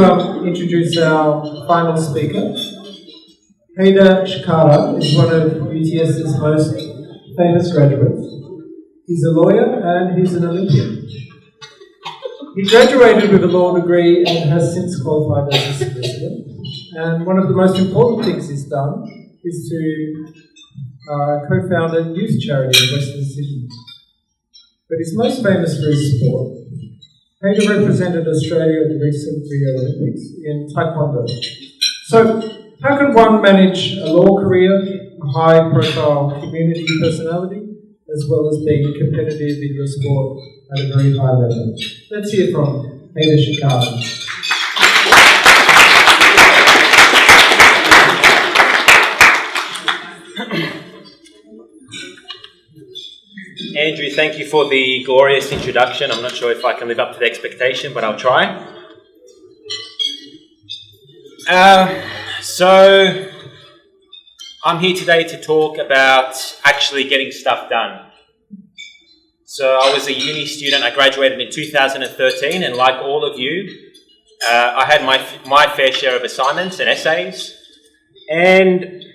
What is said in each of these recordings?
Introduce our final speaker. Hayder Shkara is one of UTS's most famous graduates. He's a lawyer and he's an Olympian. He graduated with a law degree and has since qualified as a solicitor. And one of the most important things he's done is to co-found a youth charity in Western Sydney. But he's most famous for his sport. Hayder represented Australia at the recent Rio Olympics in Taekwondo. So, how can one manage a law career, a high-profile community personality, as well as being competitive in your sport at a very high level? Let's hear from Hayder Shkara. Andrew, thank you for the glorious introduction. I'm not sure if I can live up to the expectation, but I'll try. So, I'm here today to talk about actually getting stuff done. So, I was a uni student. I graduated in 2013, and like all of you, I had my fair share of assignments and essays. And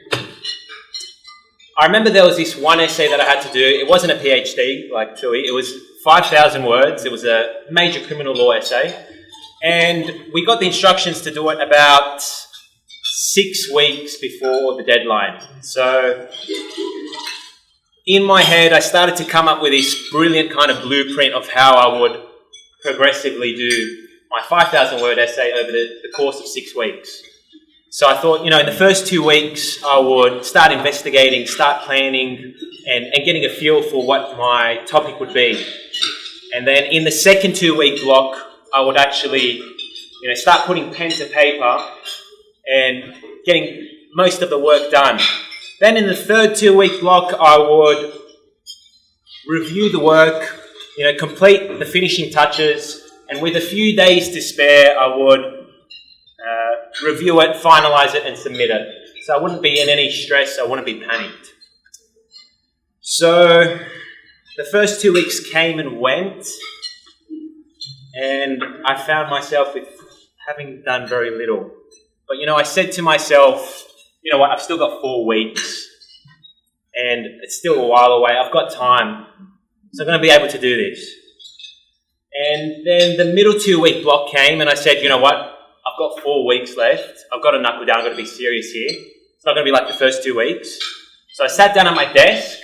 I remember there was this one essay that I had to do. It wasn't a PhD, like Tui. It was 5,000 words. It was a major criminal law essay. And we got the instructions to do it about 6 weeks before the deadline. So in my head, I started to come up with this brilliant kind of blueprint of how I would progressively do my 5,000 word essay over the course of 6 weeks. So I thought, in the first 2 weeks, I would start investigating, start planning, and getting a feel for what my topic would be. And then in the second 2-week block, I would actually, start putting pen to paper and getting most of the work done. Then in the third 2-week block, I would review the work, complete the finishing touches, and with a few days to spare, I would review it, finalise it, and submit it. So I wouldn't be in any stress, I wouldn't be panicked. So the first 2 weeks came and went, and I found myself with having done very little. But I said to myself, you know what, I've still got 4 weeks, and it's still a while away, I've got time, so I'm going to be able to do this. And then the middle 2-week block came, and I said, you know what, I've got 4 weeks left. I've got to knuckle down. I've got to be serious here. It's not going to be like the first 2 weeks. So I sat down at my desk.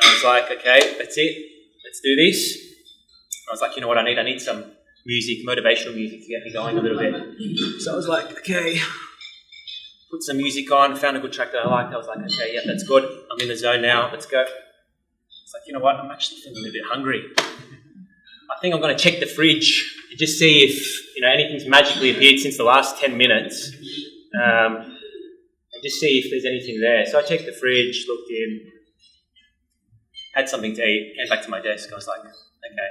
I was like, okay, that's it. Let's do this. I was like, you know what I need? I need some music, motivational music to get me going a little bit. So I was like, okay, put some music on, found a good track that I liked. I was like, okay, yeah, that's good. I'm in the zone now. Let's go. It's like, you know what? I'm actually feeling a little bit hungry. I think I'm going to check the fridge and just see if anything's magically appeared since the last 10 minutes, and just see if there's anything there. So I checked the fridge, looked in, had something to eat, came back to my desk. I was like, okay,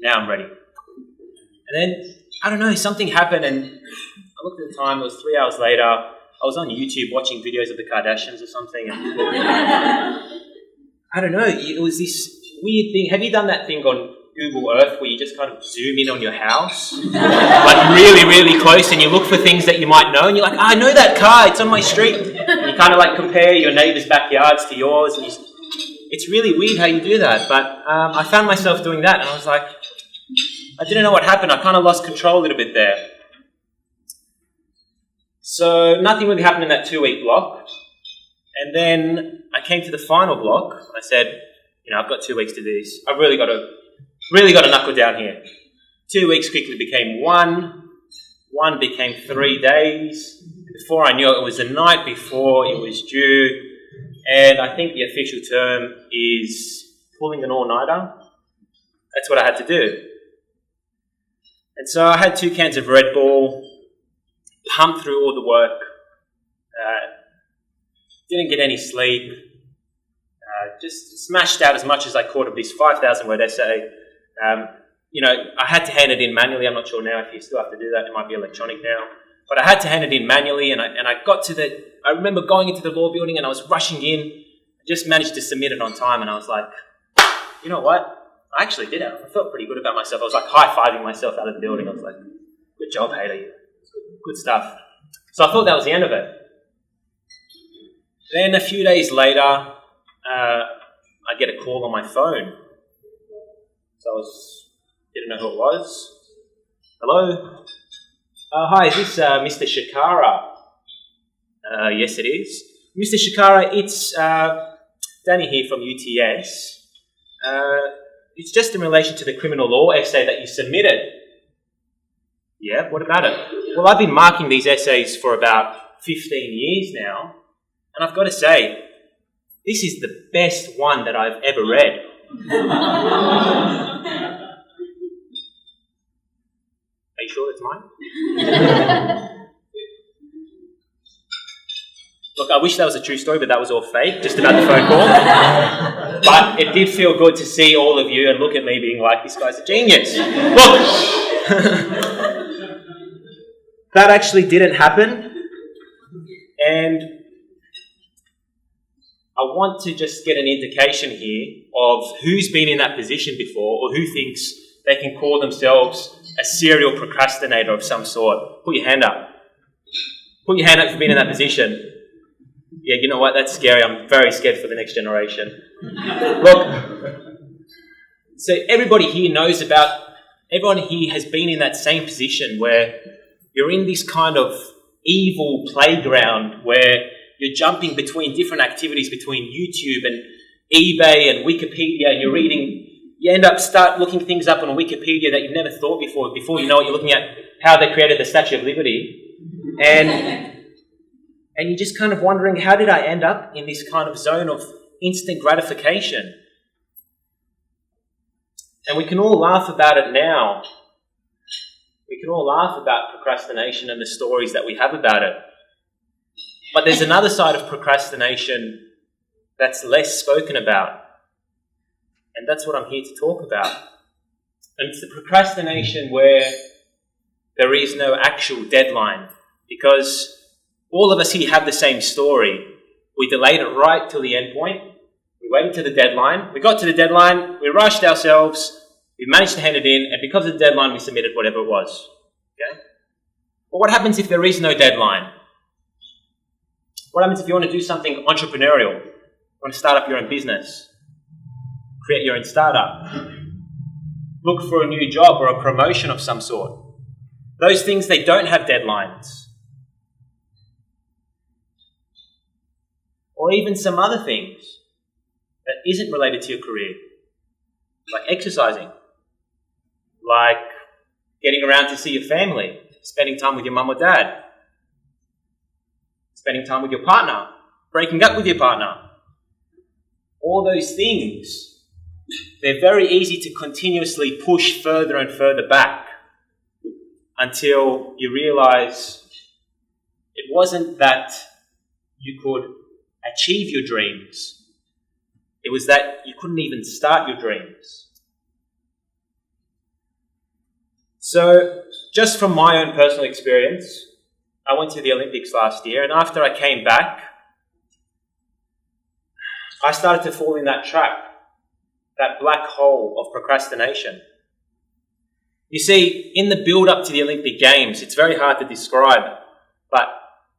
now I'm ready. And then, I don't know, something happened, and I looked at the time. It was 3 hours later. I was on YouTube watching videos of the Kardashians or something. And I don't know, it was this weird thing. Have you done that thing on Google Earth where you just kind of zoom in on your house, like really, really close, and you look for things that you might know, and you're like, I know that car, it's on my street. And you kind of like compare your neighbours' backyards to yours, and it's really weird how you do that. But I found myself doing that, and I was like, I didn't know what happened. I kind of lost control a little bit there. So nothing really happened in that 2-week block. And then I came to the final block, and I said, I've got 2 weeks to do this. I've really got to knuckle down here. 2 weeks quickly became 1. 1 became 3 days. Before I knew it, it was the night before it was due. And I think the official term is pulling an all-nighter. That's what I had to do. And so I had 2 cans of Red Bull, pumped through all the work, didn't get any sleep, just smashed out as much as I could of this 5,000 word essay. I had to hand it in manually. I'm not sure now if you still have to do that. It might be electronic now. But I had to hand it in manually, and I remember going into the law building, and I was rushing in. I just managed to submit it on time, and I was like, you know what? I actually did it. I felt pretty good about myself. I was like high-fiving myself out of the building. I was like, Good job, Hayder. Good stuff. So I thought that was the end of it. Then a few days later, I get a call on my phone. So didn't know who it was. Hello? Hi, is this Mr. Shkara? Yes, it is. Mr. Shkara, it's Danny here from UTS. It's just in relation to the criminal law essay that you submitted. Yeah, what about it? Well, I've been marking these essays for about 15 years now, and I've got to say, this is the best one that I've ever read. Are you sure it's mine? Look, I wish that was a true story, but that was all fake, just about the phone call. But it did feel good to see all of you and look at me being like, this guy's a genius. Look, that actually didn't happen. And I want to just get an indication here of who's been in that position before or who thinks they can call themselves a serial procrastinator of some sort. Put your hand up. Put your hand up if you've been in that position. Yeah, you know what? That's scary. I'm very scared for the next generation. Look, so everyone here has been in that same position where you're in this kind of evil playground where you're jumping between different activities between YouTube and eBay and Wikipedia, and you end up start looking things up on Wikipedia that you've never thought before you know it, you're looking at how they created the Statue of Liberty. And you're just kind of wondering, how did I end up in this kind of zone of instant gratification? And we can all laugh about it now. We can all laugh about procrastination and the stories that we have about it. But there's another side of procrastination that's less spoken about. And that's what I'm here to talk about. And it's the procrastination where there is no actual deadline, because all of us here have the same story. We delayed it right till the end point. We waited to the deadline. We got to the deadline. We rushed ourselves. We managed to hand it in. And because of the deadline, we submitted whatever it was. Okay? But what happens if there is no deadline? What happens if you want to do something entrepreneurial? You want to start up your own business? Create your own startup? Look for a new job or a promotion of some sort? Those things, they don't have deadlines. Or even some other things that isn't related to your career, like exercising, like getting around to see your family, spending time with your mum or dad, spending time with your partner, breaking up with your partner. All those things, they're very easy to continuously push further and further back until you realize it wasn't that you could achieve your dreams. It was that you couldn't even start your dreams. So, just from my own personal experience, I went to the Olympics last year, and after I came back, I started to fall in that trap, that black hole of procrastination. You see, in the build-up to the Olympic Games, it's very hard to describe, but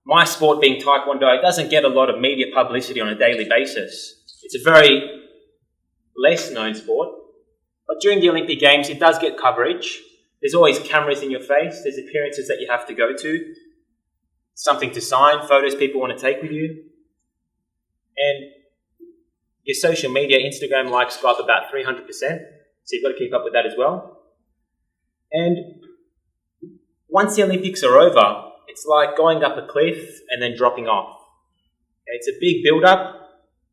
my sport being Taekwondo, it doesn't get a lot of media publicity on a daily basis. It's a very less known sport. But during the Olympic Games, it does get coverage. There's always cameras in your face. There's appearances that you have to go to. Something to sign, photos people want to take with you. And your social media, Instagram likes go up about 300%. So you've got to keep up with that as well. And once the Olympics are over, it's like going up a cliff and then dropping off. Okay, it's a big build-up,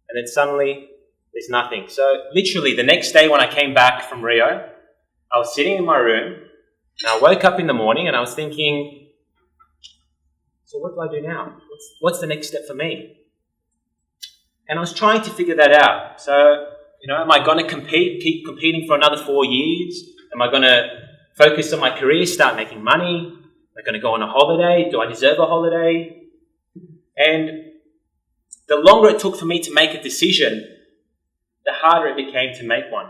and then suddenly there's nothing. So literally the next day when I came back from Rio, I was sitting in my room, and I woke up in the morning and I was thinking, so what do I do now? What's the next step for me? And I was trying to figure that out. So, am I going to keep competing for another 4 years? Am I going to focus on my career, start making money? Am I going to go on a holiday? Do I deserve a holiday? And the longer it took for me to make a decision, the harder it became to make one.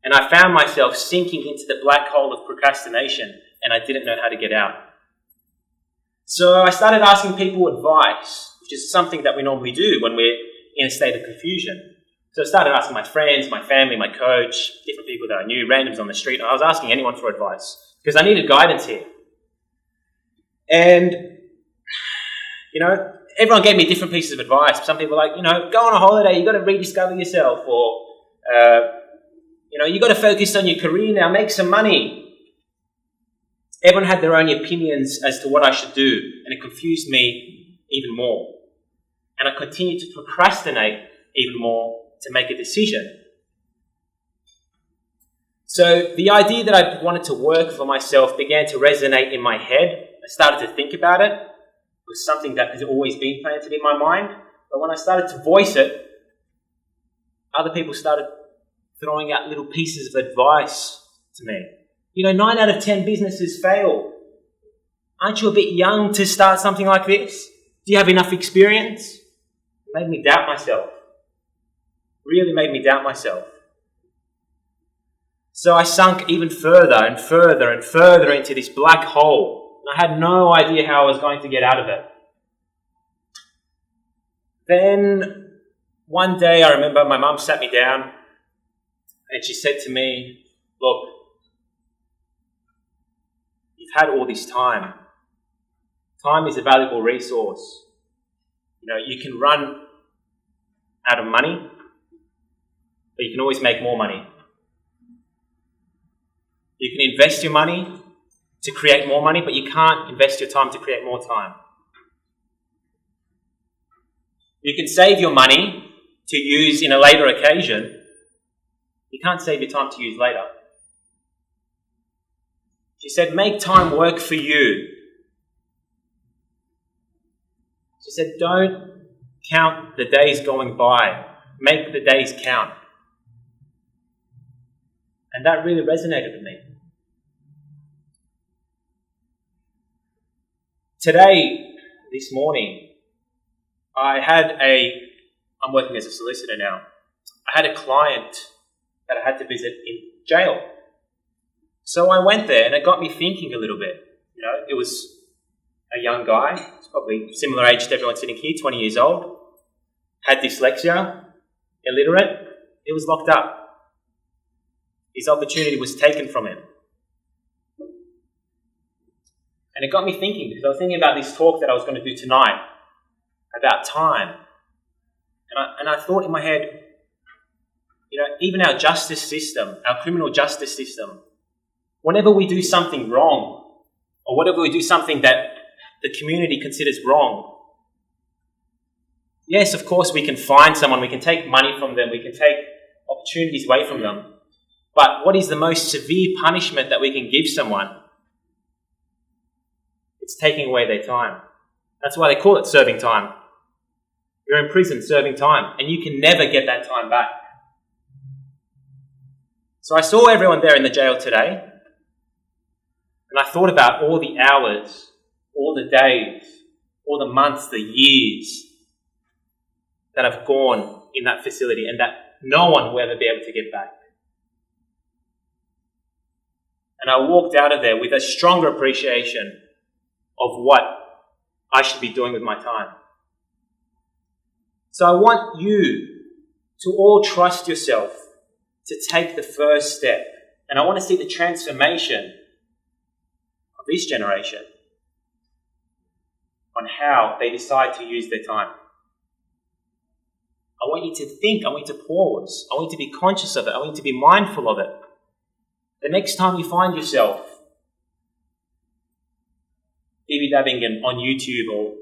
And I found myself sinking into the black hole of procrastination, and I didn't know how to get out. So I started asking people advice, which is something that we normally do when we're in a state of confusion. So I started asking my friends, my family, my coach, different people that I knew, randoms on the street. I was asking anyone for advice because I needed guidance here. And, everyone gave me different pieces of advice. Some people were like, go on a holiday, you've got to rediscover yourself. Or, you've got to focus on your career now, make some money. Everyone had their own opinions as to what I should do, and it confused me even more. And I continued to procrastinate even more to make a decision. So the idea that I wanted to work for myself began to resonate in my head. I started to think about it. It was something that has always been planted in my mind. But when I started to voice it, other people started throwing out little pieces of advice to me. 9 out of 10 businesses fail. Aren't you a bit young to start something like this? Do you have enough experience? It made me doubt myself. Really made me doubt myself. So I sunk even further and further and further into this black hole. I had no idea how I was going to get out of it. Then one day I remember my mum sat me down and she said to me, look, you've had all this time. Time is a valuable resource. You can run out of money, but you can always make more money. You can invest your money to create more money, but you can't invest your time to create more time. You can save your money to use in a later occasion. You can't save your time to use later. She said, make time work for you. She said, don't count the days going by. Make the days count. And that really resonated with me. Today, this morning, I'm working as a solicitor now. I had a client that I had to visit in jail. So I went there and it got me thinking a little bit. It was a young guy, he's probably similar age to everyone sitting here, 20 years old, had dyslexia, illiterate, he was locked up. His opportunity was taken from him. And it got me thinking, because I was thinking about this talk that I was going to do tonight, about time. And I thought in my head, even our justice system, our criminal justice system, whenever we do something wrong, or whenever we do something that the community considers wrong, yes, of course, we can fine someone, we can take money from them, we can take opportunities away from them. But what is the most severe punishment that we can give someone? It's taking away their time. That's why they call it serving time. You're in prison serving time, and you can never get that time back. So I saw everyone there in the jail today, and I thought about all the hours, all the days, all the months, the years that have gone in that facility and that no one will ever be able to get back. And I walked out of there with a stronger appreciation of what I should be doing with my time. So I want you to all trust yourself to take the first step. And I want to see the transformation of this generation on how they decide to use their time. I want you to think, I want you to pause, I want you to be conscious of it, I want you to be mindful of it. The next time you find yourself divvy-dabbing on YouTube or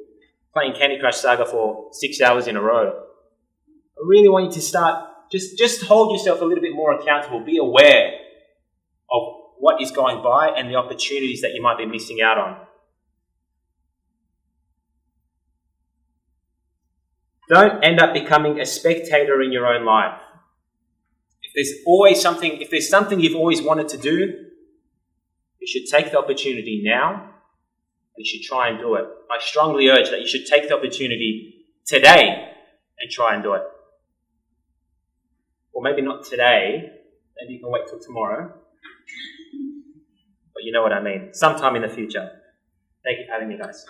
playing Candy Crush Saga for 6 hours in a row, I really want you to start, just hold yourself a little bit more accountable. Be aware of what is going by and the opportunities that you might be missing out on. Don't end up becoming a spectator in your own life. If there's something you've always wanted to do, you should take the opportunity now and you should try and do it. I strongly urge that you should take the opportunity today and try and do it. Or maybe not today, maybe you can wait till tomorrow. But you know what I mean. Sometime in the future. Thank you for having me, guys.